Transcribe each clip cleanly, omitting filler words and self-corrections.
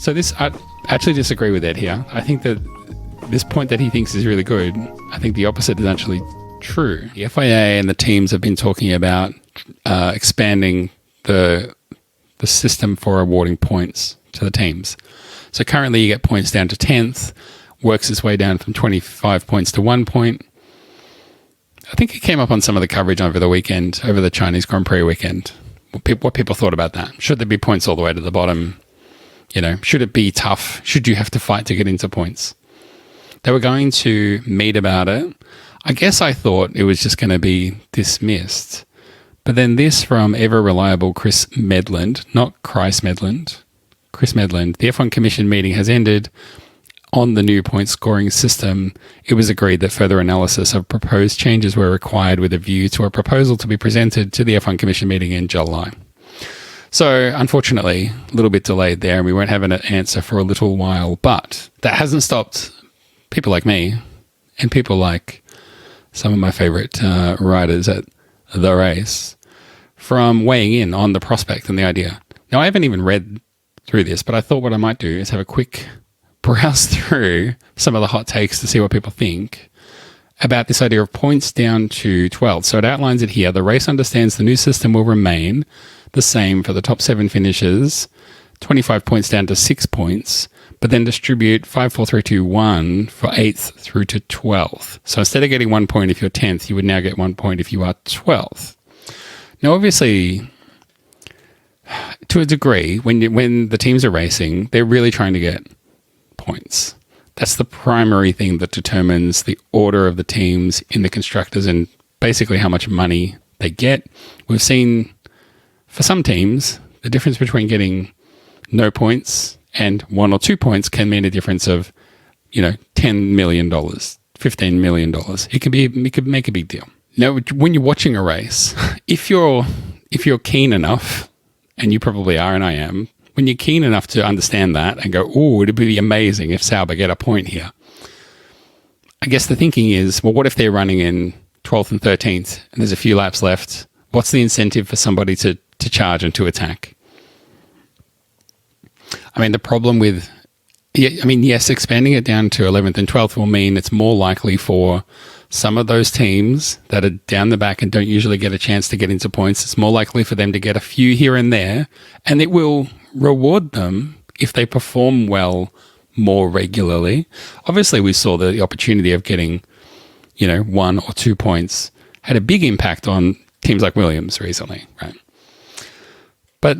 So I actually disagree with Ed here. I think that this point that he thinks is really good, I think the opposite is actually true. The FIA and the teams have been talking about expanding the system for awarding points to the teams. So currently you get points down to 10th, works its way down from 25 points to 1 point. I think it came up on some of the coverage over the weekend, over the Chinese Grand Prix weekend, what people thought about that. Should there be points all the way to the bottom? Should it be tough? Should you have to fight to get into points? They were going to meet about it. I guess I thought it was just going to be dismissed. But then this from ever-reliable Chris Medland, not Chris Medland, the F1 Commission meeting has ended. On the new point scoring system, it was agreed that further analysis of proposed changes were required with a view to a proposal to be presented to the F1 Commission meeting in July. So, unfortunately, a little bit delayed there, and we won't have an answer for a little while. But that hasn't stopped people like me and people like some of my favourite riders at the race from weighing in on the prospect and the idea. Now, I haven't even read through this, but I thought what I might do is have a quick browse through some of the hot takes to see what people think about this idea of points down to 12. So it outlines it here. The race understands the new system will remain the same for the top 7 finishers, 25 points down to 6 points, but then distribute 5, 4, 3, 2, 1 for 8th through to 12th. So instead of getting 1 point if you're 10th, you would now get 1 point if you are 12th. Now, obviously, to a degree, when the teams are racing, they're really trying to get points. That's the primary thing that determines the order of the teams in the constructors and basically how much money they get. We've seen for some teams, the difference between getting no points and 1 or 2 points can mean a difference of, $10 million, $15 million. It could make a big deal. Now, when you're watching a race, if you're keen enough, and you probably are and I am, when you're keen enough to understand that and go, oh, it'd be amazing if Sauber get a point here. I guess the thinking is, well, what if they're running in 12th and 13th and there's a few laps left? What's the incentive for somebody to charge and to attack? I mean, the problem with, yes, expanding it down to 11th and 12th will mean it's more likely for some of those teams that are down the back and don't usually get a chance to get into points. It's more likely for them to get a few here and there, and it will reward them if they perform well more regularly. Obviously, we saw the opportunity of getting, 1 or 2 points had a big impact on teams like Williams recently, right? But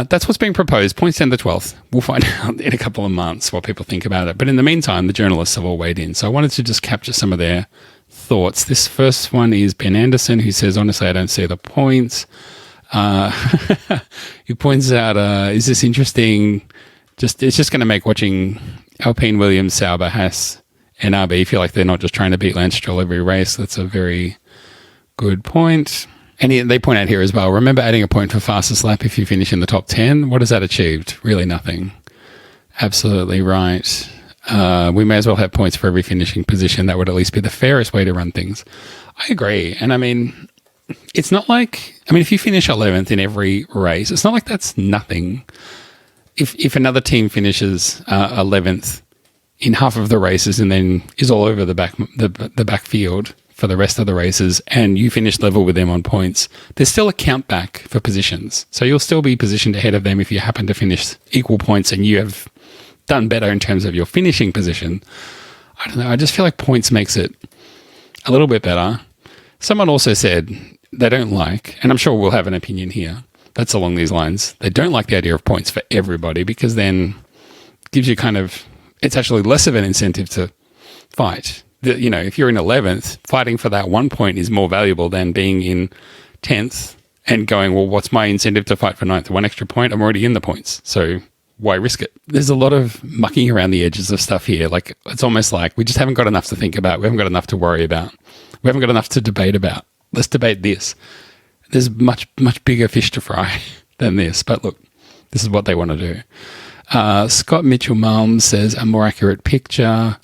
that's what's being proposed, points down to 12th. We'll find out in a couple of months what people think about it. But in the meantime, the journalists have all weighed in. So I wanted to just capture some of their thoughts. This first one is Ben Anderson, who says, honestly, I don't see the points. He points out, is this interesting? It's just going to make watching Alpine, Williams, Sauber, Haas, and RB feel like they're not just trying to beat Lance Stroll every race. That's a very good point. And they point out here as well, remember adding a point for fastest lap if you finish in the top 10? What has that achieved? Really nothing. Absolutely right. We may as well have points for every finishing position. That would at least be the fairest way to run things. I agree. And I mean, it's not like, if you finish 11th in every race, it's not like that's nothing. If another team finishes 11th in half of the races and then is all over the backfield for the rest of the races and you finish level with them on points, there's still a count back for positions. So you'll still be positioned ahead of them if you happen to finish equal points and you have done better in terms of your finishing position. I don't know. I just feel like points makes it a little bit better. Someone also said they don't like, and I'm sure we'll have an opinion here that's along these lines, they don't like the idea of points for everybody because then it gives you it's actually less of an incentive to fight. If you're in 11th, fighting for that 1 point is more valuable than being in 10th and going, well, what's my incentive to fight for 9th? 1 extra point? I'm already in the points. So why risk it? There's a lot of mucking around the edges of stuff here. Like, it's almost like we just haven't got enough to think about. We haven't got enough to worry about. We haven't got enough to debate about. Let's debate this. There's much, much bigger fish to fry than this. But look, this is what they want to do. Scott Mitchell-Malm says a more accurate picture.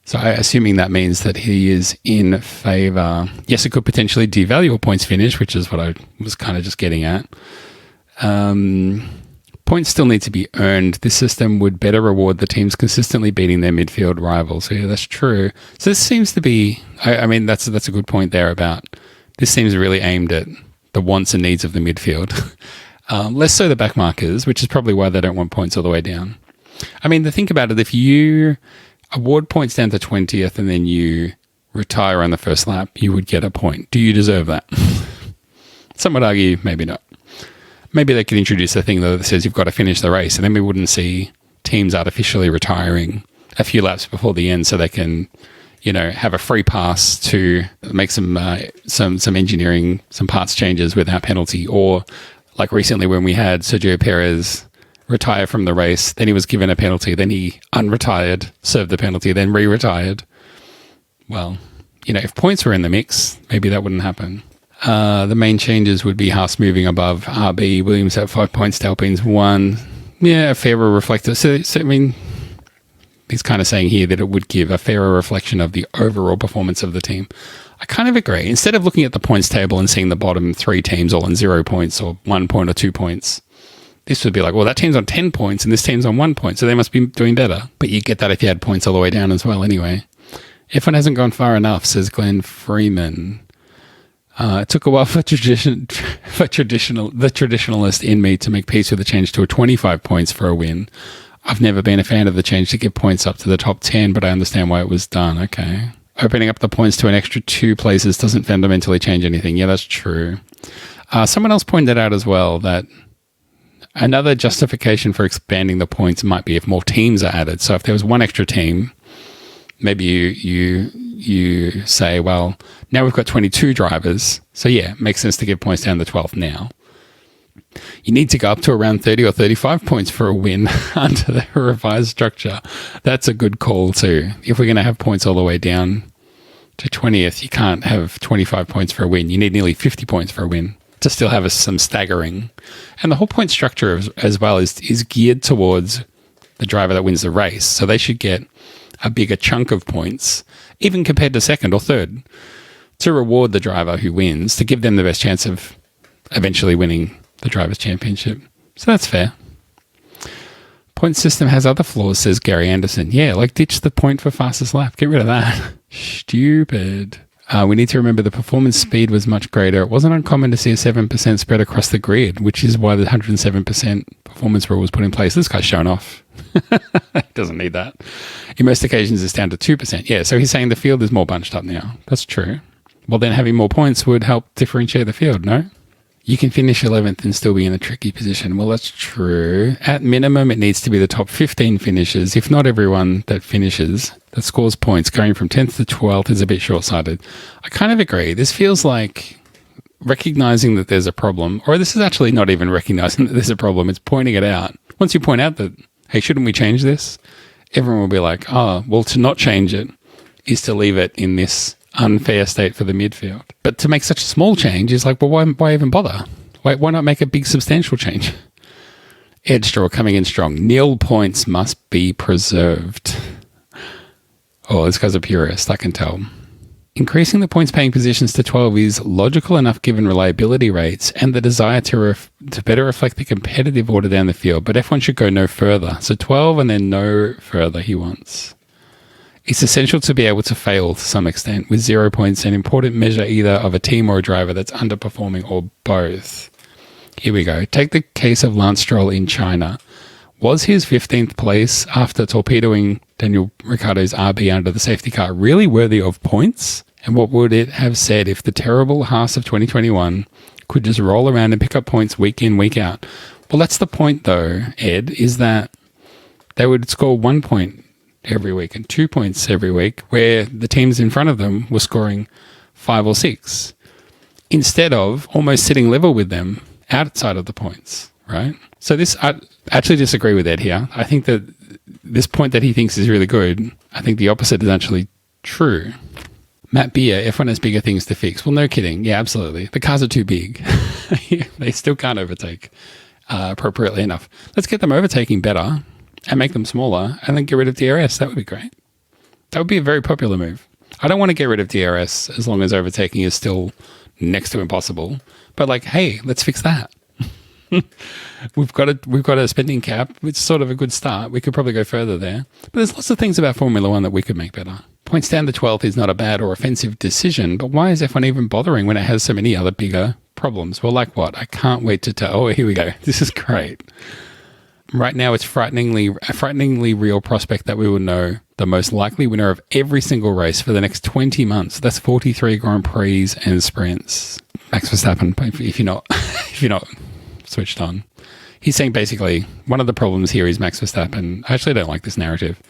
So assuming that means that he is in favour. Yes, it could potentially devalue a points finish, which is what I was kind of just getting at. Points still need to be earned. This system would better reward the teams consistently beating their midfield rivals. So yeah, that's true. So this seems to be, I mean, that's a good point there about, this seems really aimed at the wants and needs of the midfield. Less so the backmarkers, which is probably why they don't want points all the way down. I mean, think about it. If you award points down to 20th and then you retire on the first lap, you would get a point. Do you deserve that? Some would argue maybe not. Maybe they could introduce a thing, though, that says you've got to finish the race, and then we wouldn't see teams artificially retiring a few laps before the end so they can, have a free pass to make some engineering, some parts changes without penalty. Or like recently when we had Sergio Perez retire from the race, then he was given a penalty, then he unretired, served the penalty, then re-retired. Well, if points were in the mix, maybe that wouldn't happen. The main changes would be Haas moving above RB, Williams at 5 points, Alpine's 1. Yeah, a fairer reflector. So, I mean, he's kind of saying here that it would give a fairer reflection of the overall performance of the team. I kind of agree. Instead of looking at the points table and seeing the bottom 3 teams all on 0 points or 1 point or 2 points, this would be like, well, that team's on 10 points and this team's on 1 point, so they must be doing better. But you get that if you had points all the way down as well anyway. F1 hasn't gone far enough, says Glenn Freeman. It took a while for the traditionalist in me to make peace with the change to a 25 points for a win. I've never been a fan of the change to give points up to the top 10, but I understand why it was done. Okay. Opening up the points to an extra 2 places doesn't fundamentally change anything. Yeah, that's true. Someone else pointed out as well that another justification for expanding the points might be if more teams are added. So if there was one extra team, maybe you say, well, now we've got 22 drivers. So yeah, it makes sense to give points down to 12 now. You need to go up to around 30 or 35 points for a win under the revised structure. That's a good call too. If we're going to have points all the way down to 20th, you can't have 25 points for a win. You need nearly 50 points for a win to still have some staggering. And the whole point structure as well is geared towards the driver that wins the race. So they should get a bigger chunk of points, even compared to second or third, to reward the driver who wins, to give them the best chance of eventually winning the Drivers' Championship. So that's fair. Point system has other flaws, says Gary Anderson. Yeah, like ditch the point for fastest lap. Get rid of that. Stupid. We need to remember the performance speed was much greater. It wasn't uncommon to see a 7% spread across the grid, which is why the 107% performance rule was put in place. This guy's showing off. Doesn't need that. In most occasions, it's down to 2%. Yeah, so he's saying the field is more bunched up now. That's true. Well, then having more points would help differentiate the field, no? You can finish 11th and still be in a tricky position. Well, that's true. At minimum, it needs to be the top 15 finishers. If not everyone that finishes, that scores points, going from 10th to 12th is a bit short-sighted. I kind of agree. This feels like recognizing that there's a problem, or this is actually not even recognizing that there's a problem. It's pointing it out. Once you point out that, hey, shouldn't we change this? Everyone will be like, oh, well, to not change it is to leave it in this unfair state for the midfield. But to make such a small change is like, well, why even bother? Why not make a big substantial change? Ed Straw coming in strong. Nil points must be preserved. Oh, this guy's a purist, I can tell. Increasing the points paying positions to 12 is logical enough given reliability rates and the desire to better reflect the competitive order down the field, but F1 should go no further. So 12 and then no further, he wants. It's essential to be able to fail to some extent, with 0 points an important measure either of a team or a driver that's underperforming or both. Here we go. Take the case of Lance Stroll in China. Was his 15th place after torpedoing Daniel Ricciardo's RB under the safety car really worthy of points? And what would it have said if the terrible Haas of 2021 could just roll around and pick up points week in, week out? Well, that's the point though, Ed, is that they would score 1 point every week and 2 points every week, where the teams in front of them were scoring 5 or 6, instead of almost sitting level with them outside of the points, right? So this, I actually disagree with Ed here. I think that this point that he thinks is really good, I think the opposite is actually true. Matt Beer, F1 has bigger things to fix. Well, no kidding. Yeah, absolutely. The cars are too big. They still can't overtake appropriately enough. Let's get them overtaking better and make them smaller, and then get rid of DRS. That would be great. That would be a very popular move. I don't want to get rid of DRS as long as overtaking is still next to impossible. But like, hey, let's fix that. We've got a spending cap. It's sort of a good start. We could probably go further there. But there's lots of things about Formula One that we could make better. Points down to 12th is not a bad or offensive decision, but why is F1 even bothering when it has so many other bigger problems? Well, like what? I can't wait to tell. Oh, here we go. This is great. Right now, it's a frighteningly real prospect that we will know the most likely winner of every single race for the next 20 months. That's 43 Grand Prix and sprints. Max Verstappen, if you're not switched on. He's saying basically one of the problems here is Max Verstappen. I actually don't like this narrative.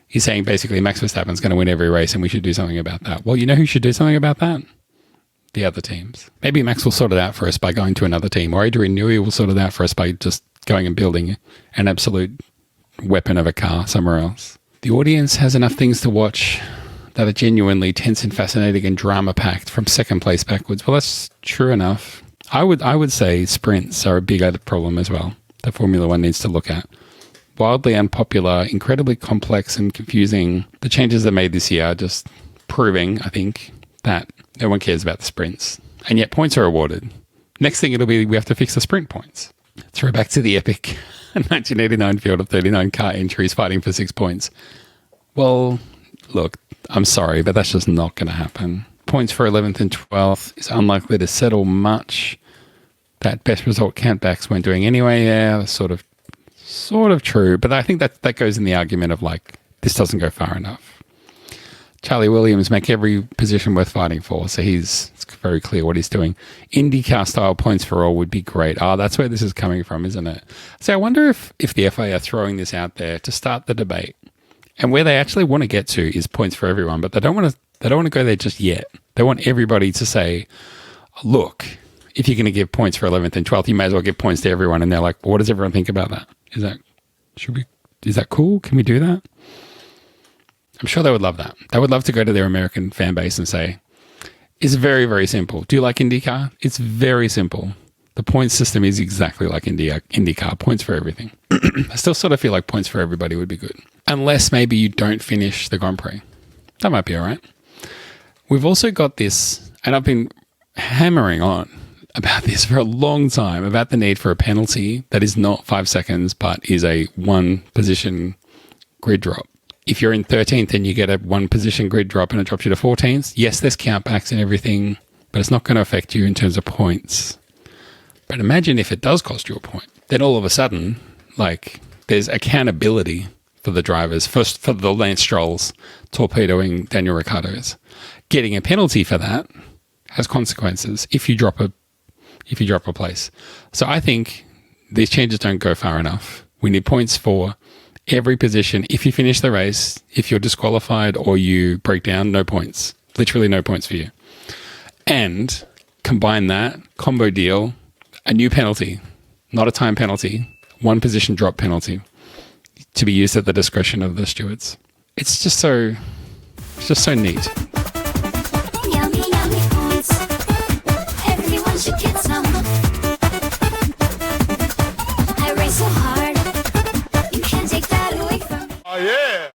He's saying basically Max Verstappen's going to win every race and we should do something about that. Well, you know who should do something about that? The other teams. Maybe Max will sort it out for us by going to another team, or Adrian Newey will sort it out for us by just going and building an absolute weapon of a car somewhere else. The audience has enough things to watch that are genuinely tense and fascinating and drama-packed from second place backwards. Well, that's true enough. I would say sprints are a big other problem as well that Formula One needs to look at. Wildly unpopular, incredibly complex and confusing. The changes they made this year are just proving, I think, that no one cares about the sprints. And yet points are awarded. Next thing it'll be we have to fix the sprint points. Throw back to the epic 1989 field of 39 car entries fighting for 6 points. Well, look, I'm sorry, but that's just not going to happen. Points for 11th and 12th is unlikely to settle much. That best result countbacks weren't doing anyway. Yeah, that's sort of true. But I think that goes in the argument of like, this doesn't go far enough. Charlie Williams make every position worth fighting for. So it's very clear what he's doing. IndyCar style points for all would be great. Oh, that's where this is coming from, isn't it? So I wonder if the FIA are throwing this out there to start the debate. And where they actually want to get to is points for everyone, but they don't want to go there just yet. They want everybody to say, look, if you're going to give points for 11th and 12th, you may as well give points to everyone. And they're like, well, what does everyone think about that? Is that cool? Can we do that? I'm sure they would love that. They would love to go to their American fan base and say, it's very, very simple. Do you like IndyCar? It's very simple. The points system is exactly like IndyCar. Points for everything. I still sort of feel like points for everybody would be good. Unless maybe you don't finish the Grand Prix. That might be all right. We've also got this, and I've been hammering on about this for a long time, about the need for a penalty that is not 5 seconds, but is a 1 position grid drop. If you're in 13th and you get a 1 position grid drop and it drops you to 14th, yes, there's countbacks and everything, but it's not going to affect you in terms of points. But imagine if it does cost you a point. Then all of a sudden, like, there's accountability for the drivers, first for the Lance Strolls torpedoing Daniel Ricciardo's. Getting a penalty for that has consequences if you drop a place. So I think these changes don't go far enough. We need points for every position. If you finish the race, if you're disqualified or you break down, no points. Literally no points for you. And combine that, combo deal, a new penalty, not a time penalty, 1 position drop penalty to be used at the discretion of the stewards. It's just so neat.